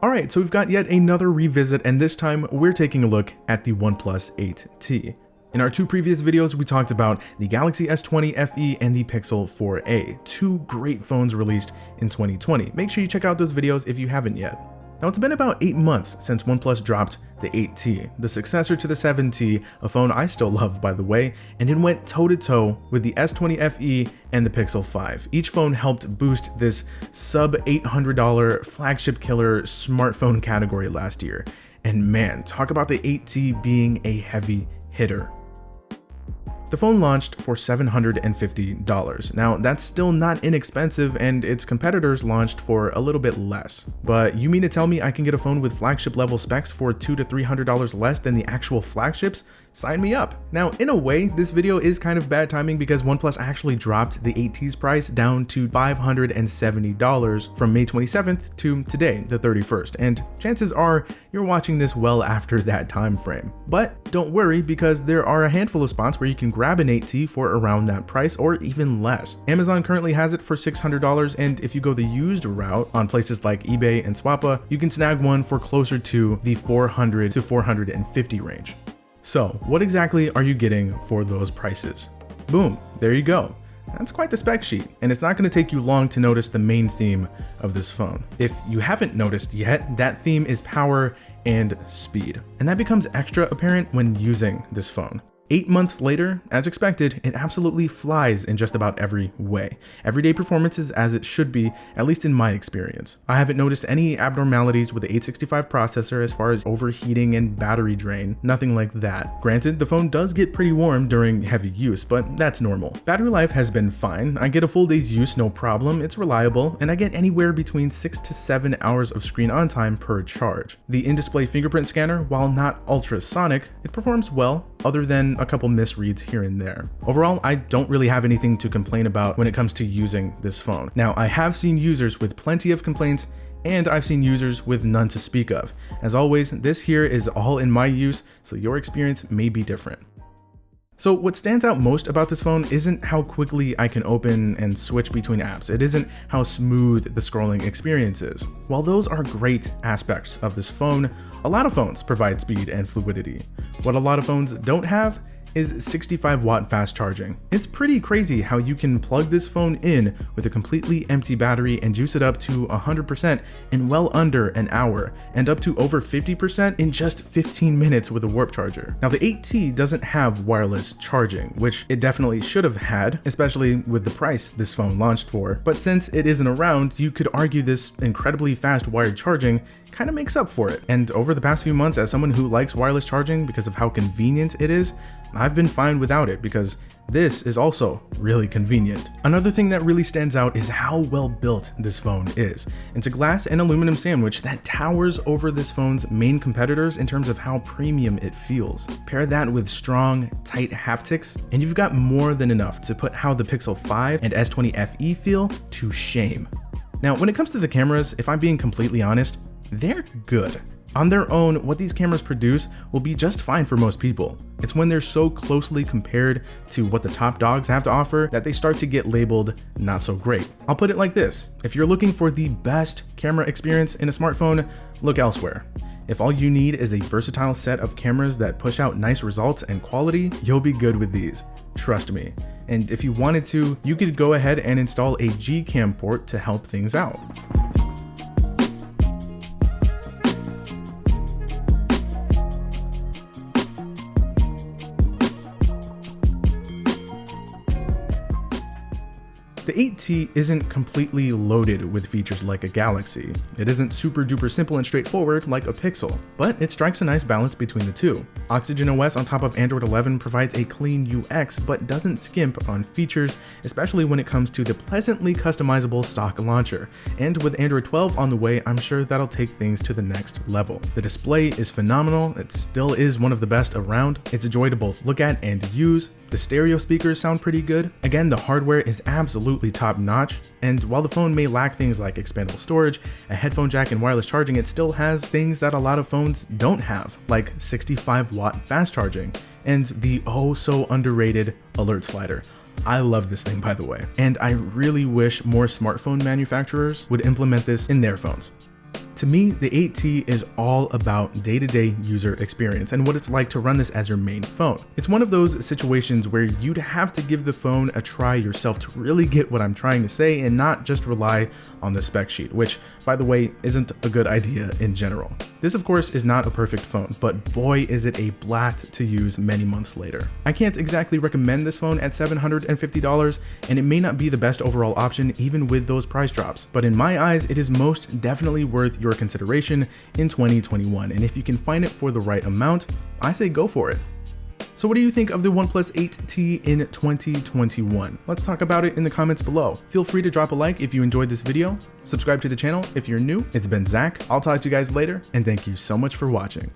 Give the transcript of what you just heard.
Alright, so we've got yet another revisit, and this time we're taking a look at the OnePlus 8T. In our two previous videos, we talked about the Galaxy S20 FE and the Pixel 4a, two great phones released in 2020. Make sure you check out those videos if you haven't yet. Now, it's been about 8 months since OnePlus dropped the 8T, the successor to the 7T, a phone I still love by the way, and it went toe-to-toe with the S20 FE and the Pixel 5. Each phone helped boost this sub $800 flagship killer smartphone category last year. And man, talk about the 8T being a heavy hitter. The phone launched for $750. Now, that's still not inexpensive, and its competitors launched for a little bit less. But you mean to tell me I can get a phone with flagship level specs for $200 to $300 less than the actual flagships? Sign me up. Now, in a way, this video is kind of bad timing because OnePlus actually dropped the 8T's price down to $570 from May 27th to today, the 31st, and chances are you're watching this well after that time frame. But don't worry, because there are a handful of spots where you can grab an 8T for around that price or even less. Amazon currently has it for $600, and if you go the used route on places like eBay and Swappa, you can snag one for closer to the $400 to $450 range. So what exactly are you getting for those prices? Boom, there you go. That's quite the spec sheet, and it's not going to take you long to notice the main theme of this phone. If you haven't noticed yet, that theme is power and speed, and that becomes extra apparent when using this phone. 8 months later, as expected, it absolutely flies in just about every way. Everyday performance is as it should be, at least in my experience. I haven't noticed any abnormalities with the 865 processor as far as overheating and battery drain, nothing like that. Granted, the phone does get pretty warm during heavy use, but that's normal. Battery life has been fine. I get a full day's use, no problem, it's reliable, and I get anywhere between 6 to 7 hours of screen on time per charge. The in-display fingerprint scanner, while not ultrasonic, it performs well, other than a couple misreads here and there. Overall, I don't really have anything to complain about when it comes to using this phone. Now, I have seen users with plenty of complaints, and I've seen users with none to speak of. As always, this here is all in my use, so your experience may be different. So what stands out most about this phone isn't how quickly I can open and switch between apps. It isn't how smooth the scrolling experience is. While those are great aspects of this phone, a lot of phones provide speed and fluidity. What a lot of phones don't have is 65-watt fast charging. It's pretty crazy how you can plug this phone in with a completely empty battery and juice it up to 100% in well under an hour, and up to over 50% in just 15 minutes with a warp charger. Now, the 8T doesn't have wireless charging, which it definitely should have had, especially with the price this phone launched for. But since it isn't around, you could argue this incredibly fast wired charging kind of makes up for it. And over the past few months, as someone who likes wireless charging because of how convenient it is, I've been fine without it because this is also really convenient. Another thing that really stands out is how well built this phone is. It's a glass and aluminum sandwich that towers over this phone's main competitors in terms of how premium it feels. Pair that with strong, tight haptics, and you've got more than enough to put how the Pixel 5 and S20 FE feel to shame. Now, when it comes to the cameras, if I'm being completely honest, they're good. On their own, what these cameras produce will be just fine for most people. It's when they're so closely compared to what the top dogs have to offer that they start to get labeled not so great. I'll put it like this: if you're looking for the best camera experience in a smartphone, look elsewhere. If all you need is a versatile set of cameras that push out nice results and quality, you'll be good with these. Trust me. And if you wanted to, you could go ahead and install a Gcam port to help things out. The 8T isn't completely loaded with features like a Galaxy. It isn't super duper simple and straightforward like a Pixel, but it strikes a nice balance between the two. Oxygen OS on top of Android 11 provides a clean UX, but doesn't skimp on features, especially when it comes to the pleasantly customizable stock launcher. And with Android 12 on the way, I'm sure that'll take things to the next level. The display is phenomenal. It still is one of the best around. It's a joy to both look at and use. The stereo speakers sound pretty good. Again, the hardware is absolutely top notch, and while the phone may lack things like expandable storage, a headphone jack, and wireless charging, it still has things that a lot of phones don't have, like 65-watt fast charging and the oh so underrated alert slider. I love this thing, by the way, and I really wish more smartphone manufacturers would implement this in their phones. To me, the 8T is all about day-to-day user experience and what it's like to run this as your main phone. It's one of those situations where you'd have to give the phone a try yourself to really get what I'm trying to say and not just rely on the spec sheet, which, by the way, isn't a good idea in general. This, of course, is not a perfect phone, but boy is it a blast to use many months later. I can't exactly recommend this phone at $750, and it may not be the best overall option even with those price drops, but in my eyes, it is most definitely worth your consideration in 2021, and if you can find it for the right amount, I say go for it. So what do you think of the OnePlus 8T in 2021? Let's talk about it in the comments below. Feel free to drop a like if you enjoyed this video, subscribe to the channel if you're new. It's been Zach, I'll talk to you guys later, and thank you so much for watching.